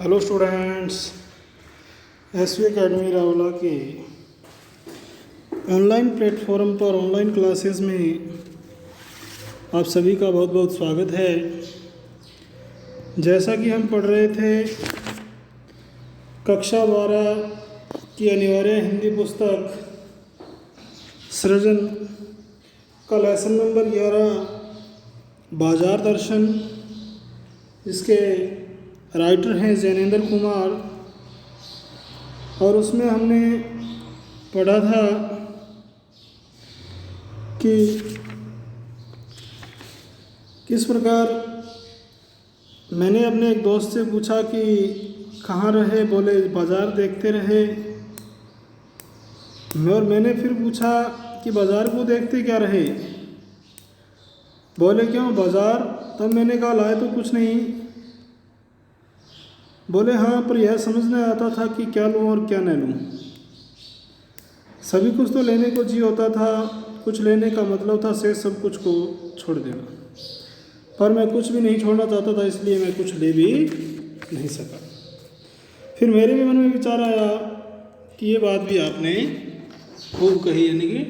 Hello students, SV academy Rawla के online platform पर online classes में आप सभी का बहुत बहुत स्वागत है। जैसा कि हम पढ़ रहे थे कक्षा 12 की अनिवार्य हिंदी पुस्तक सृजन का लेसन नंबर 11 बाजार दर्शन, इसके राइटर हैं जैनेंद्र कुमार, और उसमें हमने पढ़ा था कि किस प्रकार मैंने अपने एक दोस्त से पूछा कि कहाँ रहे, बोले बाज़ार देखते रहे। और मैंने फिर पूछा कि बाज़ार को देखते क्या रहे, बोले क्यों बाज़ार, तब मैंने कहा लाए तो कुछ नहीं। बोले हाँ, पर यह समझ नहीं आता था कि क्या लूँ और क्या न लूँ। सभी कुछ तो लेने को जी होता था, कुछ लेने का मतलब था शेष सब कुछ को छोड़ देना, पर मैं कुछ भी नहीं छोड़ना चाहता था, इसलिए मैं कुछ ले भी नहीं सका। फिर मेरे भी मन में विचार आया कि ये बात भी आपने खूब कही, यानी कि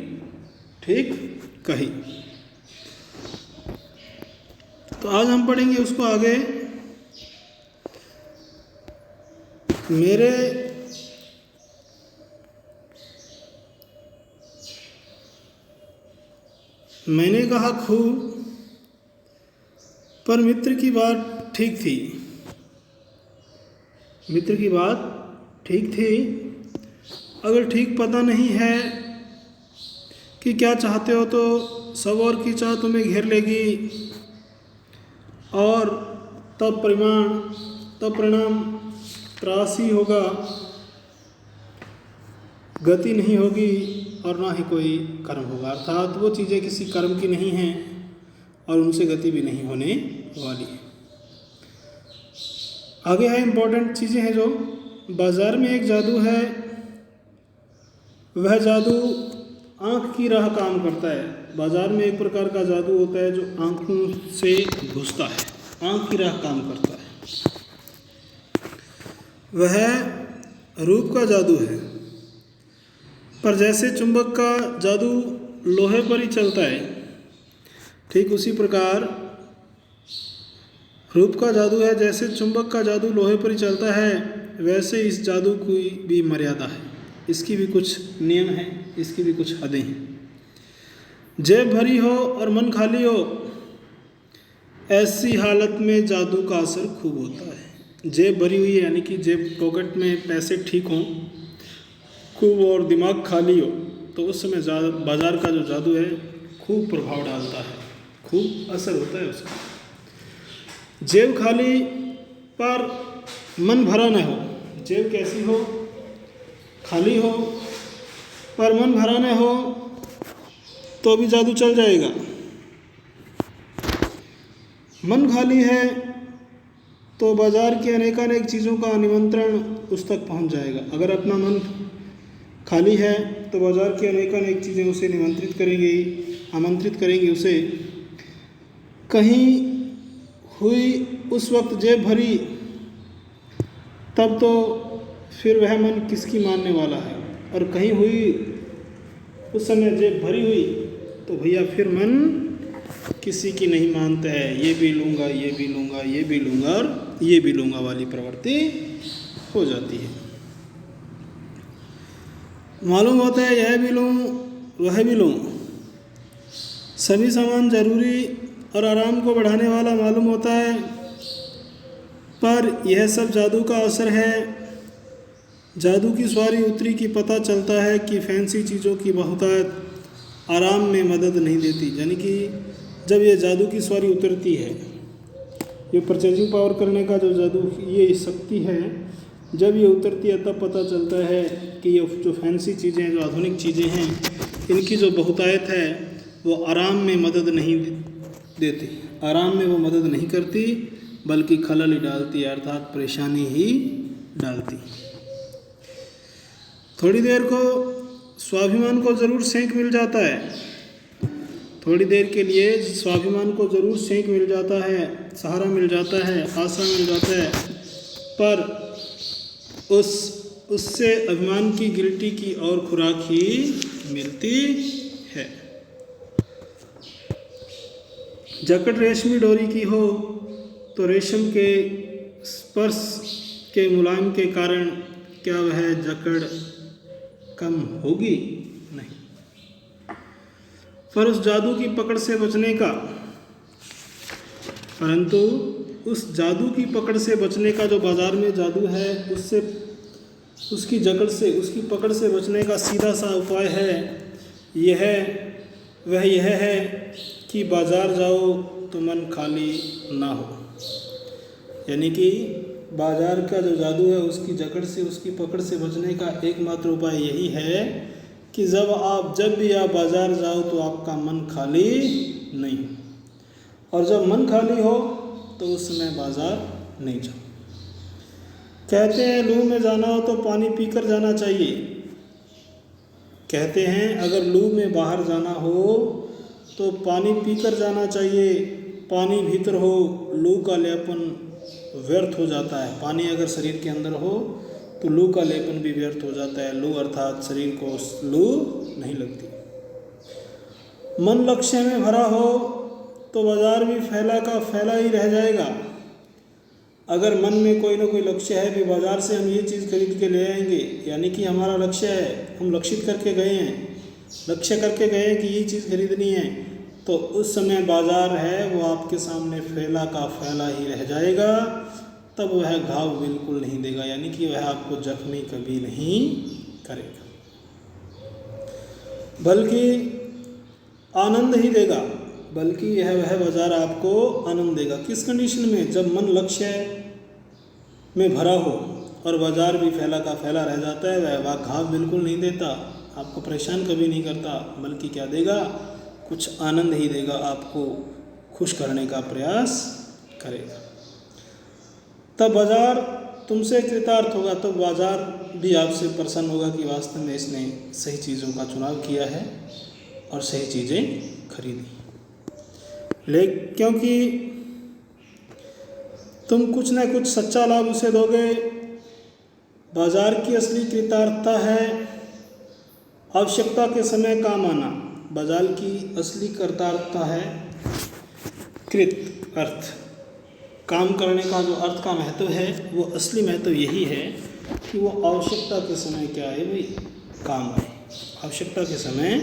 ठीक कही। तो आज हम पढ़ेंगे उसको आगे। मैंने कहा खूब, पर मित्र की बात ठीक थी। मित्र की बात ठीक थी। अगर ठीक पता नहीं है कि क्या चाहते हो तो सब और की चाह तुम्हें घेर लेगी, और तब परिणाम त्रासी होगा, गति नहीं होगी और ना ही कोई कर्म होगा। अर्थात वो चीज़ें किसी कर्म की नहीं हैं और उनसे गति भी नहीं होने वाली है। आगे है इम्पोर्टेंट चीज़ें हैं जो बाज़ार में एक जादू है, वह जादू आँख की राह काम करता है। बाज़ार में एक प्रकार का जादू होता है जो आँखों से घुसता है, आँख की राह काम करता है। वह रूप का जादू है। पर जैसे चुंबक का जादू लोहे पर ही चलता है, ठीक उसी प्रकार रूप का जादू है। जैसे चुंबक का जादू लोहे पर ही चलता है, वैसे इस जादू की भी मर्यादा है, इसकी भी कुछ नियम हैं, इसकी भी कुछ हदें हैं। जेब भरी हो और मन खाली हो, ऐसी हालत में जादू का असर खूब होता है। जेब भरी हुई है यानी कि जेब पॉकेट में पैसे ठीक हों खूब, और दिमाग खाली हो, तो उस समय बाज़ार का जो जादू है खूब प्रभाव डालता है, खूब असर होता है उसका। जेब खाली पर मन भरा न हो, जेब कैसी हो, खाली हो पर मन भरा न हो, तो भी जादू चल जाएगा। मन खाली है तो बाज़ार की अनेकानेक चीज़ों का निमंत्रण उस तक पहुंच जाएगा। अगर अपना मन खाली है तो बाज़ार की अनेकानेक चीज़ें उसे आमंत्रित करेंगी उसे। कहीं हुई उस वक्त जेब भरी, तब तो फिर वह मन किसकी मानने वाला है। और कहीं हुई उस समय जेब भरी हुई, तो भैया फिर मन किसी की नहीं मानता है। ये भी लूँगा, ये भी लूँगा, ये भी लूँगा और ये भी लूँगा वाली प्रवृत्ति हो जाती है। मालूम होता है यह भी लूँ, वह भी लूँ, सभी सामान जरूरी और आराम को बढ़ाने वाला मालूम होता है, पर यह सब जादू का असर है। जादू की सवारी उतरी कि पता चलता है कि फैंसी चीज़ों की बहुतायत आराम में मदद नहीं देती। यानी कि जब ये जादू की सवारी उतरती है, ये परचेजिंग पावर करने का जो जादू, ये शक्ति है, जब ये उतरती है तब पता चलता है कि ये जो फैंसी चीज़ें, जो आधुनिक चीज़ें हैं, इनकी जो बहुतायत है वो आराम में मदद नहीं देती, आराम में वो मदद नहीं करती, बल्कि खलल ही डालती है, अर्थात परेशानी ही डालती। थोड़ी देर को स्वाभिमान को ज़रूर सेंक मिल जाता है, थोड़ी देर के लिए स्वाभिमान को ज़रूर सेंक मिल जाता है, सहारा मिल जाता है, आशा मिल जाता है, पर उससे अभिमान की गिल्टी की और खुराक ही मिलती है। जकड़ रेशमी डोरी की हो तो रेशम के स्पर्श के मुलायम के कारण क्या वह जकड़ कम होगी? नहीं। पर उस जादू की पकड़ से बचने का परंतु उस जादू की पकड़ से बचने का जो बाजार में जादू है उससे उसकी जकड़ से उसकी पकड़ से बचने का सीधा सा उपाय है यह है कि बाजार जाओ तो मन खाली ना हो। यानी कि बाजार का जो जादू है उसकी जकड़ से उसकी पकड़ से बचने का एकमात्र उपाय यही है कि जब भी आप बाजार जाओ तो आपका मन खाली नहीं हो, और जब मन खाली हो तो उस समय बाजार नहीं जाओ। कहते हैं लू में जाना हो तो पानी पीकर जाना चाहिए। कहते हैं अगर लू में बाहर जाना हो तो पानी पीकर जाना चाहिए। पानी भीतर हो लू का लेपन व्यर्थ हो जाता है। पानी अगर शरीर के अंदर हो तो लू का लेपन भी व्यर्थ हो जाता है। लू अर्थात शरीर को लू नहीं लगती। मन लक्ष्य में भरा हो तो बाजार भी फैला का फैला ही रह जाएगा। अगर मन में कोई ना कोई लक्ष्य है कि बाजार से हम ये चीज़ खरीद के ले आएंगे, यानी कि हमारा लक्ष्य है, हम लक्षित करके गए हैं, लक्ष्य करके गए हैं कि ये चीज़ खरीदनी है, तो उस समय बाजार है वो आपके सामने फैला का फैला ही रह जाएगा। तब वह घाव बिल्कुल नहीं देगा, यानी कि वह आपको जख्मी कभी नहीं करेगा, बल्कि आनंद ही देगा। बल्कि वह बाजार आपको आनंद देगा। किस कंडीशन में? जब मन लक्ष्य में भरा हो और बाजार भी फैला का फैला रह जाता है। वह घाव बिल्कुल नहीं देता, आपको परेशान कभी नहीं करता, बल्कि क्या देगा? कुछ आनंद ही देगा, आपको खुश करने का प्रयास करेगा। तब बाजार तुमसे कृतार्थ होगा, तो बाजार भी आपसे प्रसन्न होगा कि वास्तव में इसने सही चीज़ों का चुनाव किया है और सही चीज़ें खरीदी। क्योंकि तुम कुछ न कुछ सच्चा लाभ उसे दोगे। बाजार की असली कृतार्थता है आवश्यकता के समय काम आना। बाजार की असली कृतार्थता है कृत अर्थ, काम करने का जो अर्थ का महत्व है वो असली महत्व यही है कि वो आवश्यकता के समय क्या है भाई, काम आए। आवश्यकता के समय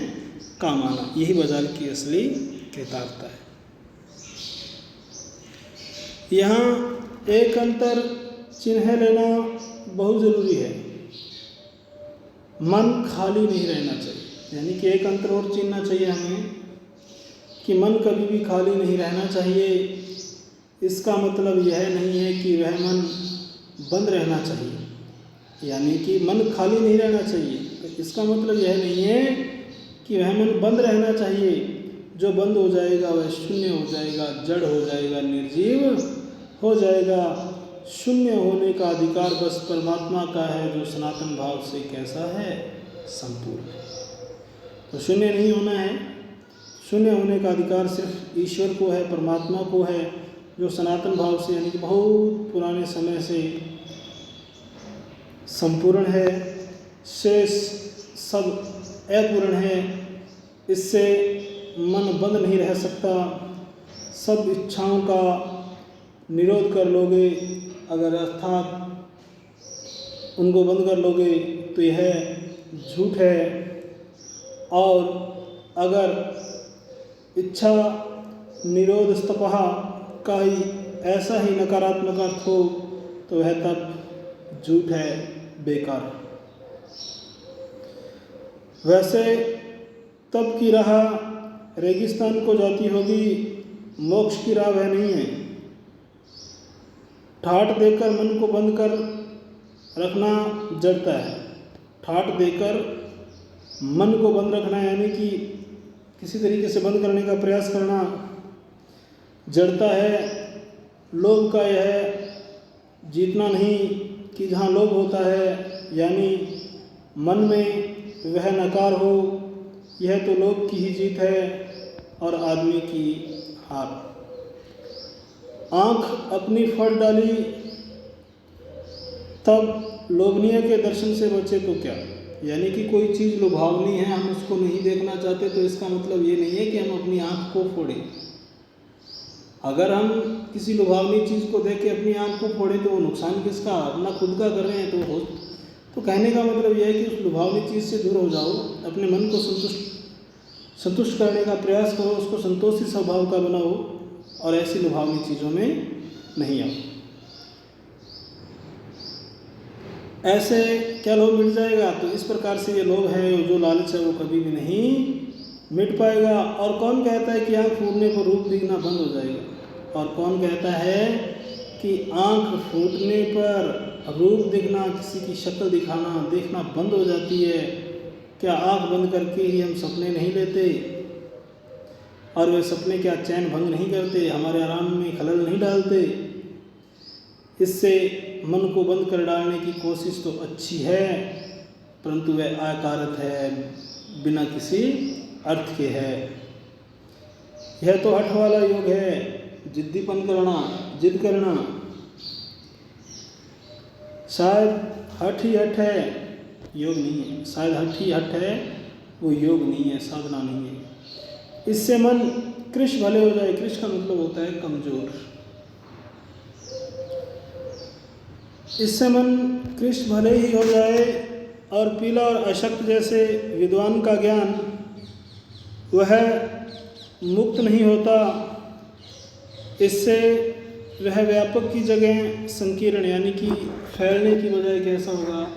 काम आना, यही बाजार की असली कृतार्थता है। यहाँ एक अंतर चिन्ह लेना बहुत ज़रूरी है। मन खाली नहीं रहना चाहिए, यानी कि एक अंतर और चिन्हना चाहिए हमें कि मन कभी भी खाली नहीं रहना चाहिए। इसका मतलब यह नहीं है कि वह मन बंद रहना चाहिए, यानी कि मन खाली नहीं रहना चाहिए। तो इसका मतलब यह नहीं है कि वह मन बंद रहना चाहिए। जो बंद हो जाएगा वह शून्य हो जाएगा, जड़ हो जाएगा, निर्जीव हो जाएगा। शून्य होने का अधिकार बस परमात्मा का है, जो सनातन भाव से कैसा है, संपूर्ण है। तो शून्य नहीं होना है, शून्य होने का अधिकार सिर्फ ईश्वर को है, परमात्मा को है, जो सनातन भाव से यानी कि बहुत पुराने समय से संपूर्ण है। शेष सब अपूर्ण है, इससे मन बंद नहीं रह सकता। सब इच्छाओं का निरोध कर लोगे अगर, अर्थात उनको बंद कर लोगे तो यह झूठ है। और अगर इच्छा निरोध स्तपः का ही ऐसा ही नकारात्मक अर्थ हो तो वह तब झूठ है, बेकार। वैसे तब की राह रेगिस्तान को जाती होगी, मोक्ष की राह वह नहीं है। ठाठ देकर मन को बंद कर रखना जड़ता है। ठाठ देकर मन को बंद रखना यानी कि किसी तरीके से बंद करने का प्रयास करना जड़ता है। लोभ का यह जीतना नहीं कि जहाँ लोभ होता है यानी मन में वह नकार हो, यह तो लोभ की ही जीत है और आदमी की हार। आँख अपनी फट डाली तब लोभनीय के दर्शन से बचे तो क्या, यानी कि कोई चीज़ लुभावनी है, हम उसको नहीं देखना चाहते, तो इसका मतलब ये नहीं है कि हम अपनी आँख को फोड़ें। अगर हम किसी लुभावनी चीज़ को देख के अपनी आँख को फोड़ें तो वो नुकसान किसका, अपना खुद का कर रहे हैं। तो कहने का मतलब यह है कि उस लुभावनी चीज़ से दूर हो जाओ, अपने मन को संतुष्ट करने का प्रयास करो, उसको संतोषी स्वभाव का बनाओ और ऐसी लुभावनी चीज़ों में नहीं आओ। ऐसे क्या लोभ मिट जाएगा, तो इस प्रकार से ये लोभ है, जो लालच है, वो कभी भी नहीं मिट पाएगा। और कौन कहता है कि आँख फूटने पर रूप दिखना बंद हो जाएगा, और कौन कहता है कि आँख फूटने पर रूप दिखना, किसी की शक्ल दिखाना, देखना बंद हो जाती है। क्या आँख बंद करके ही हम सपने नहीं लेते, और वे सपने क्या चैन भंग नहीं करते, हमारे आराम में खलल नहीं डालते। इससे मन को बंद कर डालने की कोशिश तो अच्छी है, परंतु वह अकारक है, बिना किसी अर्थ के है। यह तो हठ वाला योग है, जिद्दीपन करना, जिद करना। शायद हठ ही हठ है, योग नहीं है। शायद हठ ही हठ है, वो योग नहीं है, साधना नहीं है। इससे मन कृश भले हो जाए। कृश का मतलब होता है कमजोर। इससे मन कृश भले ही हो जाए, और पीला और अशक्त जैसे विद्वान का ज्ञान वह मुक्त नहीं होता। इससे वह व्यापक की जगह संकीर्ण, यानी कि फैलने की बजाय कैसा होगा,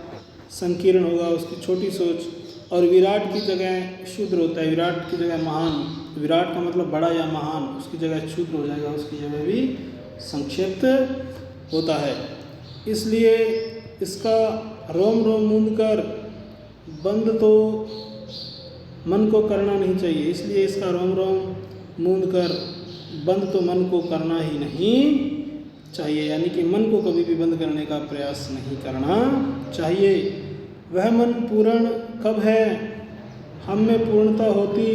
संकीर्ण होगा उसकी छोटी सोच, और विराट की जगह शूद्र होता है। विराट की जगह महान, विराट का मतलब बड़ा या महान, उसकी जगह शूद्र हो जाएगा, उसकी जगह भी संक्षिप्त होता है। इसलिए इसका रोम रोम मूंद कर बंद तो मन को करना नहीं चाहिए। इसलिए इसका रोम रोम मूंद कर बंद तो मन को करना ही नहीं चाहिए, यानी कि मन को कभी भी बंद करने का प्रयास नहीं करना चाहिए। वह मन पूर्ण कब है, हम में पूर्णता होती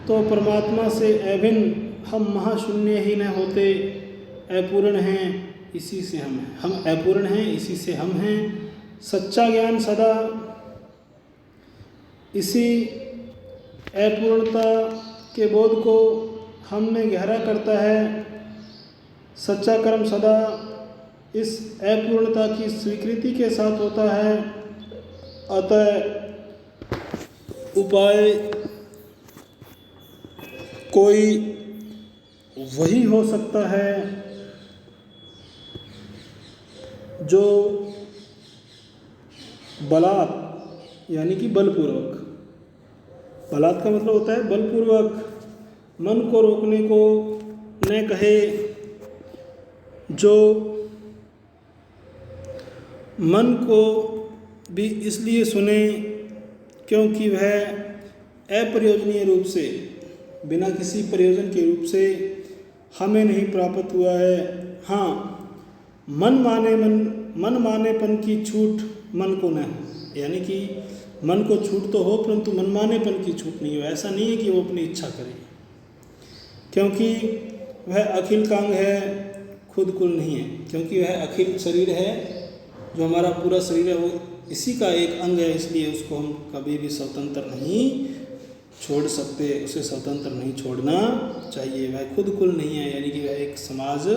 तो परमात्मा से अभिन्न हम महाशून्य ही न होते। अपूर्ण हैं इसी से हम अपूर्ण हैं, इसी से हम हैं। सच्चा ज्ञान सदा इसी अपूर्णता के बोध को हम में गहरा करता है। सच्चा कर्म सदा इस अपूर्णता की स्वीकृति के साथ होता है। अतः उपाय कोई वही हो सकता है जो बलात्, यानी कि बलपूर्वक, बलात् का मतलब होता है बलपूर्वक, मन को रोकने को न कहे, जो मन को भी इसलिए सुने क्योंकि वह अप्रयोजनीय रूप से, बिना किसी प्रयोजन के रूप से हमें नहीं प्राप्त हुआ है। हाँ, मन मानेपन की छूट मन को न हो, यानी कि मन को छूट तो हो परंतु मनमानेपन की छूट नहीं हो। ऐसा नहीं है कि वो अपनी इच्छा करे, क्योंकि वह अखिल कांग है, खुद कुल नहीं है। क्योंकि वह अखिल शरीर है, जो हमारा पूरा शरीर है वो इसी का एक अंग है, इसलिए उसको हम कभी भी स्वतंत्र नहीं छोड़ सकते, उसे स्वतंत्र नहीं छोड़ना चाहिए। वह खुद कुल नहीं है, यानी कि वह एक समाज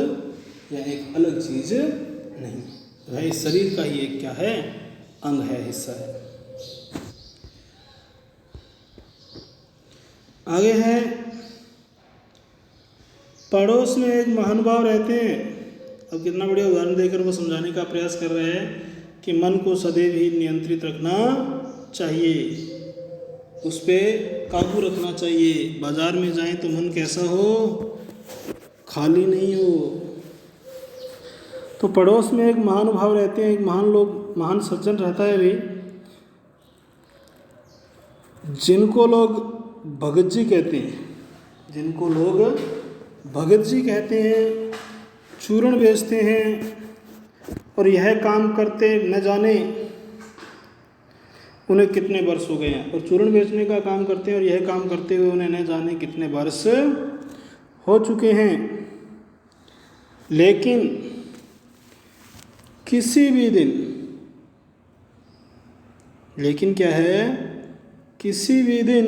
या एक अलग चीज़ नहीं, वह इस शरीर का ही एक क्या है, अंग है, हिस्सा है। आगे है, पड़ोस में एक महानुभाव रहते हैं। अब कितना बढ़िया उदाहरण देकर वो समझाने का प्रयास कर रहे हैं कि मन को सदैव ही नियंत्रित रखना चाहिए, उस पर काबू रखना चाहिए। बाजार में जाएं तो मन कैसा हो, खाली नहीं हो। तो पड़ोस में एक महानुभाव रहते हैं, एक महान सज्जन रहता है भी, जिनको लोग भगत जी कहते हैं, जिनको लोग भगत जी कहते हैं, चूर्ण बेचते हैं, और यह काम करते न जाने उन्हें कितने वर्ष हो गए हैं। और चूर्ण बेचने का काम करते हैं और यह काम करते हुए उन्हें न जाने कितने वर्ष हो चुके हैं। लेकिन किसी भी दिन लेकिन क्या है, किसी भी दिन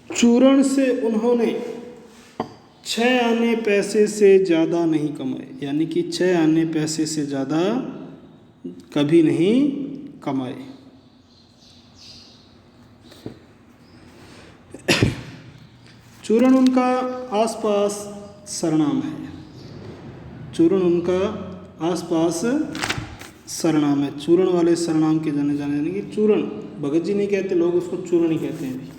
चूरण से उन्होंने 6 आने पैसे से ज़्यादा नहीं कमाए, यानी कि 6 आने पैसे से ज़्यादा कभी नहीं कमाए। चूरण उनका आसपास सरनाम है, चूरण उनका आसपास सरनाम है। चूरण वाले सरनाम के जाने जाने, यानी कि चूरण भगत जी नहीं कहते, लोग उसको चूरण ही कहते हैं।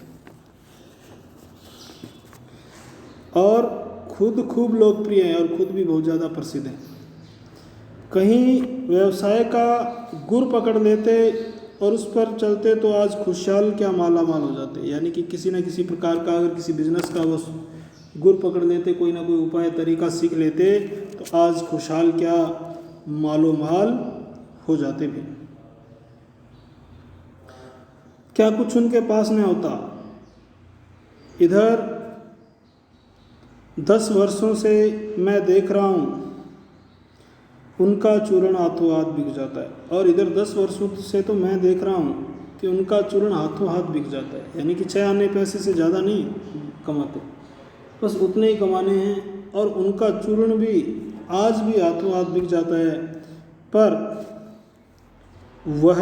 और खुद खूब लोकप्रिय है और खुद भी बहुत ज़्यादा प्रसिद्ध है। कहीं व्यवसाय का गुर पकड़ लेते और उस पर चलते तो आज खुशहाल क्या माला माल हो जाते, यानी कि किसी न किसी प्रकार का अगर किसी बिजनेस का वो गुर पकड़ लेते, कोई ना कोई उपाय तरीका सीख लेते तो आज खुशहाल क्या मालो माल हो जाते भी। क्या कुछ उनके पास न होता। इधर 10 वर्षों से मैं देख रहा हूँ उनका चूरण हाथों हाथ बिक जाता है, और इधर 10 वर्षों से तो मैं देख रहा हूँ कि उनका चूरण हाथों हाथ बिक जाता है, यानी कि 6 आने पैसे से ज़्यादा नहीं कमाते, बस उतने ही कमाने हैं। और उनका चूरण भी आज भी हाथों हाथ बिक जाता है, पर वह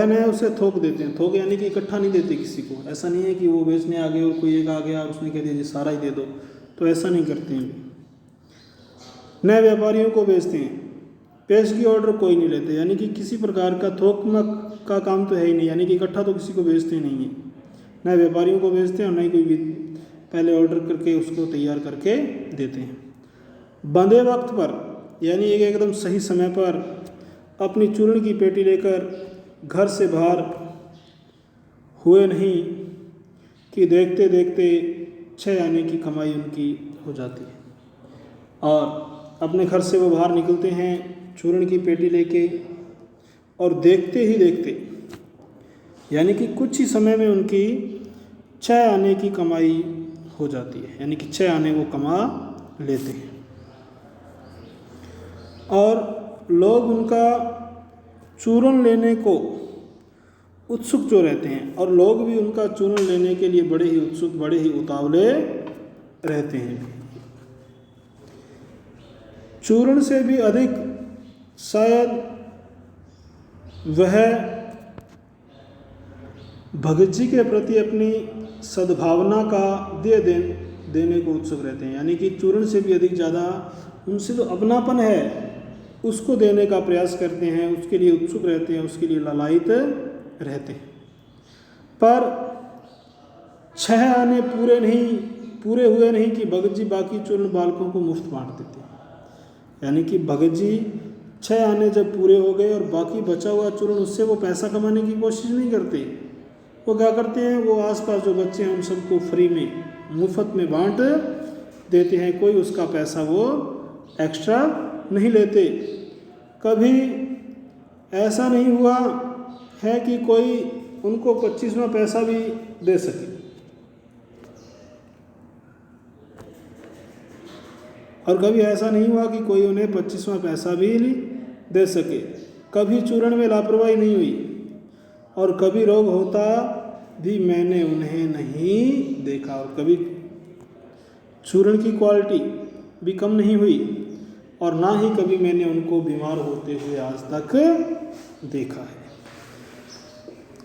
न उसे थोक देते हैं। थोक यानी कि इकट्ठा नहीं देते किसी को। ऐसा नहीं है कि वो बेचने आ गए और कोई एक आ गया और उसने कह दिया जी सारा ही दे दो, तो ऐसा नहीं करते हैं। नए व्यापारियों को बेचते हैं, पेशगी ऑर्डर कोई नहीं लेते, यानी कि किसी प्रकार का थोक का काम तो है ही नहीं, यानी कि इकट्ठा तो किसी को बेचते नहीं है। नए व्यापारियों को बेचते हैं और नई कोई भी पहले ऑर्डर करके उसको तैयार करके देते हैं। बंधे वक्त पर, यानी एक एकदम सही समय पर अपनी चूर्ण की पेटी लेकर घर से बाहर हुए नहीं कि देखते देखते 6 आने की कमाई उनकी हो जाती है। और अपने घर से वो बाहर निकलते हैं चूर्ण की पेटी लेके, और देखते ही देखते, यानी कि कुछ ही समय में उनकी 6 आने की कमाई हो जाती है, यानी कि 6 आने वो कमा लेते हैं। और लोग उनका चूर्ण लेने को उत्सुक जो रहते हैं, और लोग भी उनका चूर्ण लेने के लिए बड़े ही उत्सुक, बड़े ही उतावले रहते हैं। चूर्ण से भी अधिक शायद वह भगत जी के प्रति अपनी सद्भावना का देने को उत्सुक रहते हैं, यानी कि चूर्ण से भी अधिक ज़्यादा उनसे जो अपनापन है उसको देने का प्रयास करते हैं, उसके लिए उत्सुक रहते हैं, उसके लिए लालायित रहते हैं। पर 6 आने पूरे हुए नहीं कि भगत जी बाकी चूर्ण बालकों को मुफ्त बांट देते, यानी कि भगत जी 6 आने जब पूरे हो गए और बाकी बचा हुआ चूर्ण, उससे वो पैसा कमाने की कोशिश नहीं करते। वो क्या करते हैं, वो आसपास जो बच्चे हैं उन सबको फ्री में, मुफ्त में बांट देते हैं, कोई उसका पैसा वो एक्स्ट्रा नहीं लेते। कभी ऐसा नहीं हुआ है कि कोई उनको 25वां पैसा भी दे सके, और कभी ऐसा नहीं हुआ कि कोई उन्हें 25वां पैसा भी दे सके। कभी चूर्ण में लापरवाही नहीं हुई, और कभी रोग होता भी मैंने उन्हें नहीं देखा, और कभी चूर्ण की क्वालिटी भी कम नहीं हुई, और ना ही कभी मैंने उनको बीमार होते हुए आज तक देखा है।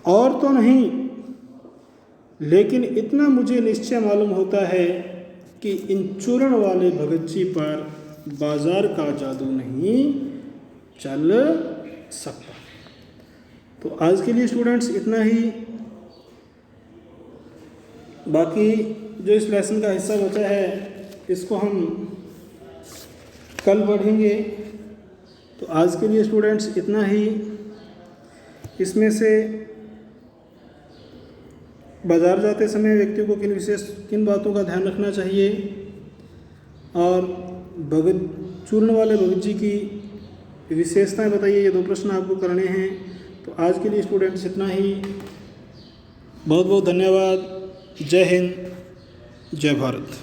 और तो नहीं, लेकिन इतना मुझे निश्चय मालूम होता है कि इन चूर्ण वाले भगत जी पर बाजार का जादू नहीं चल सकता। तो आज के लिए स्टूडेंट्स इतना ही। बाकी जो इस लेसन का हिस्सा बचा है इसको हम कल पढ़ेंगे। तो आज के लिए स्टूडेंट्स इतना ही। इसमें से बाज़ार जाते समय व्यक्तियों को किन बातों का ध्यान रखना चाहिए, और चूर्ण वाले भगत जी की विशेषताएं बताइए, ये 2 प्रश्न आपको करने हैं। तो आज के लिए स्टूडेंट्स इतना ही। बहुत बहुत धन्यवाद। जय हिंद, जय भारत।